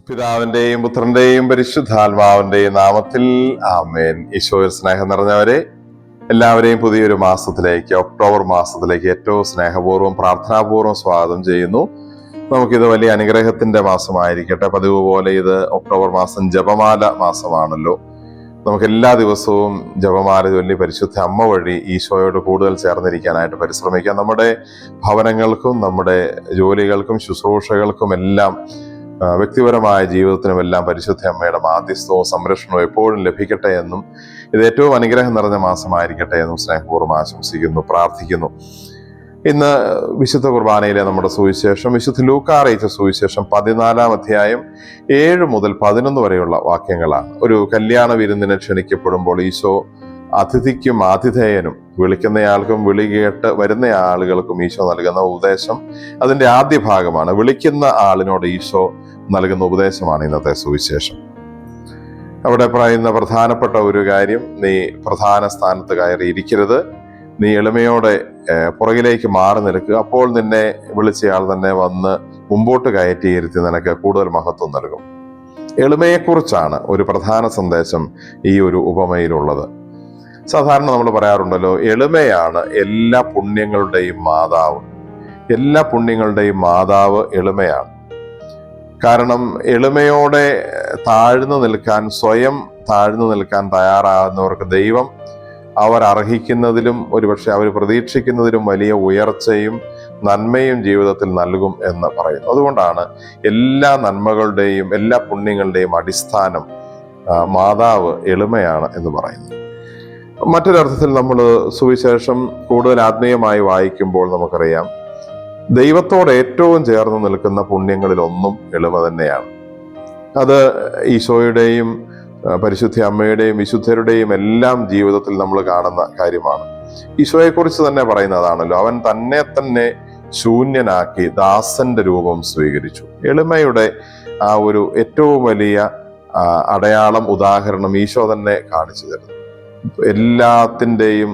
പിതാവിന്റെയും പുത്രന്റെയും പരിശുദ്ധാത്മാവിന്റെയും നാമത്തിൽ ആമേൻ. ഈശോയിൽ സ്നേഹം നിറഞ്ഞവരെ, എല്ലാവരെയും പുതിയൊരു മാസത്തിലേക്ക്, ഒക്ടോബർ മാസത്തിലേക്ക് ഏറ്റവും സ്നേഹപൂർവ്വം പ്രാർത്ഥനാപൂർവ്വം സ്വാഗതം ചെയ്യുന്നു. നമുക്കിത് വലിയ അനുഗ്രഹത്തിന്റെ മാസമായിരിക്കട്ടെ. പതിവ് പോലെ ഇത് ഒക്ടോബർ മാസം ജപമാല മാസമാണല്ലോ. നമുക്ക് എല്ലാ ദിവസവും ജപമാല ചൊല്ലി പരിശുദ്ധ അമ്മ വഴി ഈശോയോട് കൂടുതൽ ചേർന്നിരിക്കാനായിട്ട് പരിശ്രമിക്കാം. നമ്മുടെ ഭവനങ്ങൾക്കും നമ്മുടെ ജോലികൾക്കും ശുശ്രൂഷകൾക്കും എല്ലാം വ്യക്തിപരമായ ജീവിതത്തിനുമെല്ലാം പരിശുദ്ധ അമ്മയുടെ മാധ്യസ്ഥവും സംരക്ഷണവും എപ്പോഴും ലഭിക്കട്ടെ എന്നും ഇത് ഏറ്റവും അനുഗ്രഹം നിറഞ്ഞ മാസമായിരിക്കട്ടെ എന്നും സ്നേഹപൂർവ്വം ആശംസിക്കുന്നു, പ്രാർത്ഥിക്കുന്നു. ഇന്ന് വിശുദ്ധ കുർബാനയിലെ നമ്മുടെ സുവിശേഷം വിശുദ്ധ ലൂക്കാ അറിയിച്ച സുവിശേഷം 14-ാം അധ്യായം 7 മുതൽ 11 വരെയുള്ള വാക്യങ്ങളാണ്. ഒരു കല്യാണ വിരുന്നിന് ക്ഷണിക്കപ്പെടുമ്പോൾ ഈശോ അതിഥിക്കും ആതിഥേയനും, വിളിക്കുന്നയാൾക്കും വിളി കേട്ട് വരുന്ന ആളുകൾക്കും ഈശോ നൽകുന്ന ഉപദേശം അതിന്റെ ആദ്യ ഭാഗമാണ്. വിളിക്കുന്ന ആളിനോട് ഈശോ നൽകുന്ന ഉപദേശമാണ് ഇന്നത്തെ സുവിശേഷം. അവിടെ പറയുന്ന പ്രധാനപ്പെട്ട ഒരു കാര്യം, നീ പ്രധാന സ്ഥാനത്ത് കയറി ഇരിക്കരുത്, നീ എളിമയോടെ പുറകിലേക്ക് മാറി നിൽക്കുക, അപ്പോൾ നിന്നെ വിളിച്ചയാൾ തന്നെ വന്ന് മുമ്പോട്ട് കയറ്റിയിരുത്തി നിനക്ക് കൂടുതൽ മഹത്വം നൽകും. എളിമയെക്കുറിച്ചാണ് ഒരു പ്രധാന സന്ദേശം ഈ ഒരു ഉപമയിലുള്ളത്. സാധാരണ നമ്മൾ പറയാറുണ്ടല്ലോ, എളിമയാണ് എല്ലാ പുണ്യങ്ങളുടെയും മാതാവ്. എല്ലാ പുണ്യങ്ങളുടെയും മാതാവ് എളിമയാണ്. കാരണം എളിമയോടെ താഴ്ന്നു നിൽക്കാൻ, സ്വയം താഴ്ന്നു നിൽക്കാൻ തയ്യാറാകുന്നവർക്ക് ദൈവം അവർ അർഹിക്കുന്നതിലും ഒരുപക്ഷെ അവർ പ്രതീക്ഷിക്കുന്നതിലും വലിയ ഉയർച്ചയും നന്മയും ജീവിതത്തിൽ നൽകും എന്ന് പറയുന്നു. അതുകൊണ്ടാണ് എല്ലാ നന്മകളുടെയും എല്ലാ പുണ്യങ്ങളുടെയും അടിസ്ഥാനം മാതാവ് എളിമയാണ് എന്ന് പറയുന്നത്. മറ്റൊരർത്ഥത്തിൽ നമ്മൾ സുവിശേഷം കൂടുതൽ ആത്മീയമായി വായിക്കുമ്പോൾ നമുക്കറിയാം, ദൈവത്തോട് ഏറ്റവും ചേർന്ന് നിൽക്കുന്ന പുണ്യങ്ങളിൽ ഒന്നും എളിമ തന്നെയാണ്. അത് ഈശോയുടെയും പരിശുദ്ധ അമ്മയുടെയും വിശുദ്ധരുടെയും എല്ലാം ജീവിതത്തിൽ നമ്മൾ കാണുന്ന കാര്യമാണ്. ഈശോയെക്കുറിച്ച് തന്നെ പറയുന്നതാണല്ലോ, അവൻ തന്നെ ശൂന്യനാക്കി ദാസന്റെ രൂപം സ്വീകരിച്ചു. എളിമയുടെ ആ ഒരു ഏറ്റവും വലിയ അടയാളം, ഉദാഹരണം ഈശോ തന്നെ കാണിച്ചു തരുന്നു. എല്ലാത്തിൻ്റെയും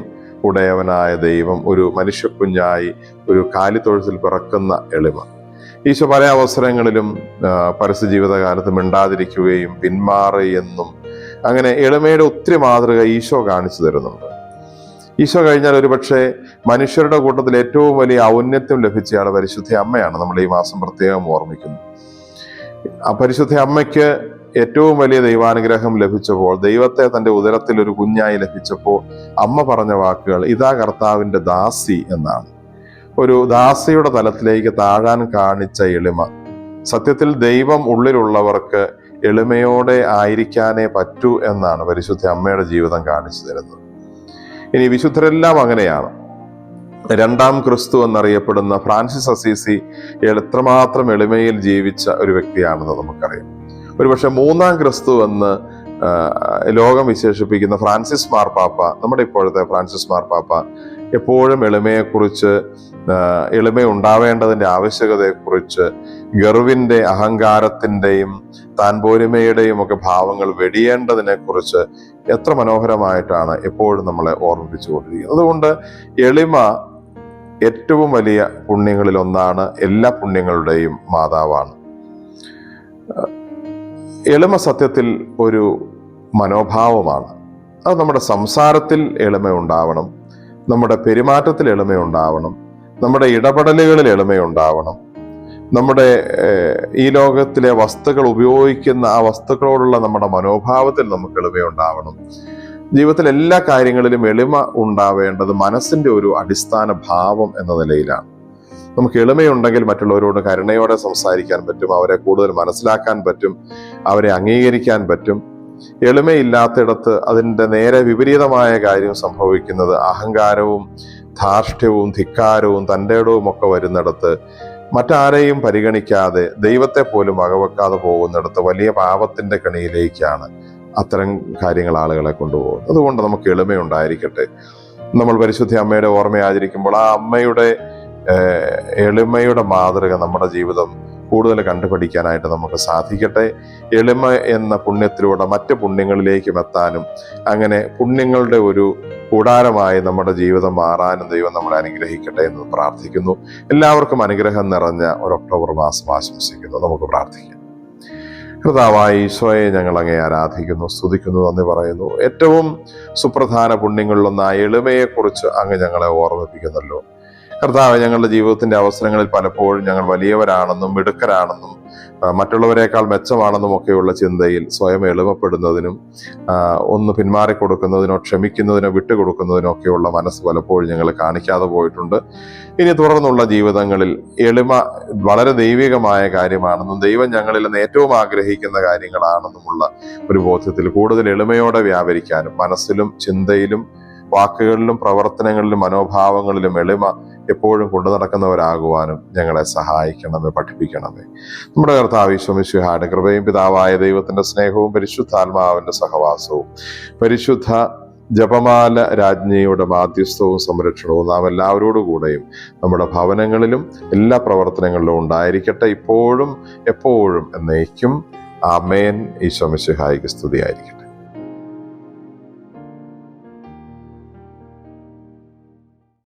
ഉടയവനായ ദൈവം ഒരു മനുഷ്യക്കുഞ്ഞായി ഒരു കാലിത്തൊഴുത്തിൽ പിറക്കുന്ന എളിമ. ഈശോ പല അവസരങ്ങളിലും പരസ്യ ജീവിതകാലത്ത് മിണ്ടാതിരിക്കുകയും പിന്മാറുകയെന്നും അങ്ങനെ എളിമയുടെ ഒത്തിരി മാതൃക ഈശോ കാണിച്ചു തരുന്നുണ്ട്. ഈശോ കഴിഞ്ഞാൽ ഒരുപക്ഷെ മനുഷ്യരുടെ കൂട്ടത്തിൽ ഏറ്റവും വലിയ ഔന്നത്യം ലഭിച്ചയാൾ പരിശുദ്ധ അമ്മയാണ്. നമ്മൾ ഈ മാസം പ്രത്യേകം ഓർമ്മിക്കുന്നു. ആ പരിശുദ്ധ അമ്മയ്ക്ക് ഏറ്റവും വലിയ ദൈവാനുഗ്രഹം ലഭിച്ചപ്പോൾ, ദൈവത്തെ തൻ്റെ ഉദരത്തിൽ ഒരു കുഞ്ഞായി ലഭിച്ചപ്പോൾ അമ്മ പറഞ്ഞ വാക്കുകൾ, ഇതാ കർത്താവിൻ്റെ ദാസി എന്നാണ്. ഒരു ദാസിയുടെ തലത്തിലേക്ക് താഴാൻ കാണിച്ച എളിമ. സത്യത്തിൽ ദൈവം ഉള്ളിലുള്ളവർക്ക് എളിമയോടെ ആയിരിക്കാനേ പറ്റൂ എന്നാണ് പരിശുദ്ധ അമ്മയുടെ ജീവിതം കാണിച്ചു തരുന്നത്. ഇനി വിശുദ്ധരെല്ലാം അങ്ങനെയാണ്. രണ്ടാം ക്രിസ്തു എന്നറിയപ്പെടുന്ന ഫ്രാൻസിസ് അസീസി എത്രമാത്രം എളിമയിൽ ജീവിച്ച ഒരു വ്യക്തിയാണെന്ന് നമുക്കറിയാം. ഒരുപക്ഷെ മൂന്നാം ക്രിസ്തു എന്ന് ലോകം വിശേഷിപ്പിക്കുന്ന ഫ്രാൻസിസ് മാർപ്പാപ്പ, നമ്മുടെ ഇപ്പോഴത്തെ ഫ്രാൻസിസ് മാർപ്പാപ്പ, എപ്പോഴും എളിമയെക്കുറിച്ച്, എളിമ ഉണ്ടാവേണ്ടതിൻ്റെ ആവശ്യകതയെക്കുറിച്ച്, ഗർവിൻ്റെ, അഹങ്കാരത്തിൻ്റെയും താൻ പോരിമയുടെയും ഒക്കെ ഭാവങ്ങൾ വെടിയേണ്ടതിനെ കുറിച്ച് എത്ര മനോഹരമായിട്ടാണ് എപ്പോഴും നമ്മളെ ഓർമ്മിപ്പിച്ചുകൊണ്ടിരിക്കുന്നത്. അതുകൊണ്ട് എളിമ ഏറ്റവും വലിയ പുണ്യങ്ങളിൽ ഒന്നാണ്, എല്ലാ പുണ്യങ്ങളുടെയും മാതാവാണ്. എളിമ സത്യത്തിൽ ഒരു മനോഭാവമാണ്. അത് നമ്മുടെ സംസാരത്തിൽ എളിമയുണ്ടാവണം, നമ്മുടെ പെരുമാറ്റത്തിൽ എളിമയുണ്ടാവണം, നമ്മുടെ ഇടപെടലുകളിൽ എളിമയുണ്ടാവണം, നമ്മുടെ ഈ ലോകത്തിലെ വസ്തുക്കൾ ഉപയോഗിക്കുന്ന ആ വസ്തുക്കളോടുള്ള നമ്മുടെ മനോഭാവത്തിൽ നമുക്ക് എളിമയുണ്ടാവണം. ജീവിതത്തിൽ എല്ലാ കാര്യങ്ങളിലും എളിമ ഉണ്ടാവേണ്ടത് മനസ്സിന്റെ ഒരു അടിസ്ഥാന ഭാവം എന്ന നിലയിലാണ്. നമുക്ക് എളിമയുണ്ടെങ്കിൽ മറ്റുള്ളവരോട് കരുണയോടെ സംസാരിക്കാൻ പറ്റും, അവരെ കൂടുതൽ മനസ്സിലാക്കാൻ പറ്റും, അവരെ അംഗീകരിക്കാൻ പറ്റും. എളിമയില്ലാത്തിടത്ത് അതിൻ്റെ നേരെ വിപരീതമായ കാര്യം സംഭവിക്കുന്നത് അഹങ്കാരവും ധാർഷ്ട്യവും ധിക്കാരവും തൻ്റെടവും ഒക്കെ വരുന്നിടത്ത്, മറ്റാരെയും പരിഗണിക്കാതെ ദൈവത്തെ പോലും വകവെക്കാതെ പോകുന്നിടത്ത് വലിയ പാപത്തിന്റെ കെണിയിലേക്കാണ് അത്തരം കാര്യങ്ങൾ ആളുകളെ കൊണ്ടുപോകുന്നത്. അതുകൊണ്ട് നമുക്ക് എളിമയുണ്ടായിരിക്കട്ടെ. നമ്മൾ പരിശുദ്ധ അമ്മയുടെ ഓർമ്മ ആചരിക്കുമ്പോൾ ആ അമ്മയുടെ എളിമയുടെ മാതൃക നമ്മുടെ ജീവിതം കൂടുതൽ കണ്ടുപഠിക്കാനായിട്ട് നമുക്ക് സാധിക്കട്ടെ. എളിമ എന്ന പുണ്യത്തിലൂടെ മറ്റ് പുണ്യങ്ങളിലേക്കും എത്താനും അങ്ങനെ പുണ്യങ്ങളുടെ ഒരു കൂടാരമായി നമ്മുടെ ജീവിതം മാറാനും ദൈവം നമ്മളെ അനുഗ്രഹിക്കട്ടെ എന്ന് പ്രാർത്ഥിക്കുന്നു. എല്ലാവർക്കും അനുഗ്രഹം നിറഞ്ഞ ഒരു ഒക്ടോബർ മാസം ആശംസിക്കുന്നു. നമുക്ക് പ്രാർത്ഥിക്കാം. കർത്താവായ ഈശോയെ ഞങ്ങൾ അങ്ങേ ആരാധിക്കുന്നു, സ്തുതിക്കുന്നു, നന്ദി പറയുന്നു. ഏറ്റവും സുപ്രധാന പുണ്യങ്ങളിലൊന്നായ എളിമയെക്കുറിച്ച് അങ്ങ് ഞങ്ങളെ ഓർമ്മിപ്പിക്കുന്നല്ലോ. കർത്താവ്, ഞങ്ങളുടെ ജീവിതത്തിന്റെ അവസരങ്ങളിൽ പലപ്പോഴും ഞങ്ങൾ വലിയവരാണെന്നും മിടുക്കരാണെന്നും മറ്റുള്ളവരെക്കാൾ മെച്ചമാണെന്നും ഒക്കെയുള്ള ചിന്തയിൽ സ്വയം എളിമപ്പെടുന്നതിനും ഒന്ന് പിന്മാറിക്കൊടുക്കുന്നതിനോ ക്ഷമിക്കുന്നതിനോ വിട്ടുകൊടുക്കുന്നതിനോ ഒക്കെയുള്ള മനസ്സ് പലപ്പോഴും ഞങ്ങൾ കാണിക്കാതെ പോയിട്ടുണ്ട്. ഇനി തുടർന്നുള്ള ജീവിതങ്ങളിൽ എളിമ വളരെ ദൈവികമായ കാര്യമാണെന്നും ദൈവം ഞങ്ങളിൽ നിന്ന് ഏറ്റവും ആഗ്രഹിക്കുന്ന കാര്യങ്ങളാണെന്നുമുള്ള ഒരു ബോധ്യത്തിൽ കൂടുതൽ എളിമയോടെ വ്യാപരിക്കാനും മനസ്സിലും ചിന്തയിലും വാക്കുകളിലും പ്രവർത്തനങ്ങളിലും മനോഭാവങ്ങളിലും എളിമ എപ്പോഴും കൊണ്ടു നടക്കുന്നവരാകുവാനും ഞങ്ങളെ സഹായിക്കണമേ, പഠിപ്പിക്കണമേ. നമ്മുടെ കർത്താവ് ഈശോ മിശിഹായുടെ കൃപയും പിതാവായ ദൈവത്തിന്റെ സ്നേഹവും പരിശുദ്ധാത്മാവിന്റെ സഹവാസവും പരിശുദ്ധ ജപമാല രാജ്ഞിയുടെ മാധ്യസ്ഥവും സംരക്ഷണവും നാം എല്ലാവരോടുകൂടെയും നമ്മുടെ ഭവനങ്ങളിലും എല്ലാ പ്രവർത്തനങ്ങളിലും ഉണ്ടായിരിക്കട്ടെ, ഇപ്പോഴും എപ്പോഴും എന്നേക്കും. ആമേൻ. ഈശോ മിശിഹായ്ക്ക് സ്തുതിയായിരിക്കട്ടെ.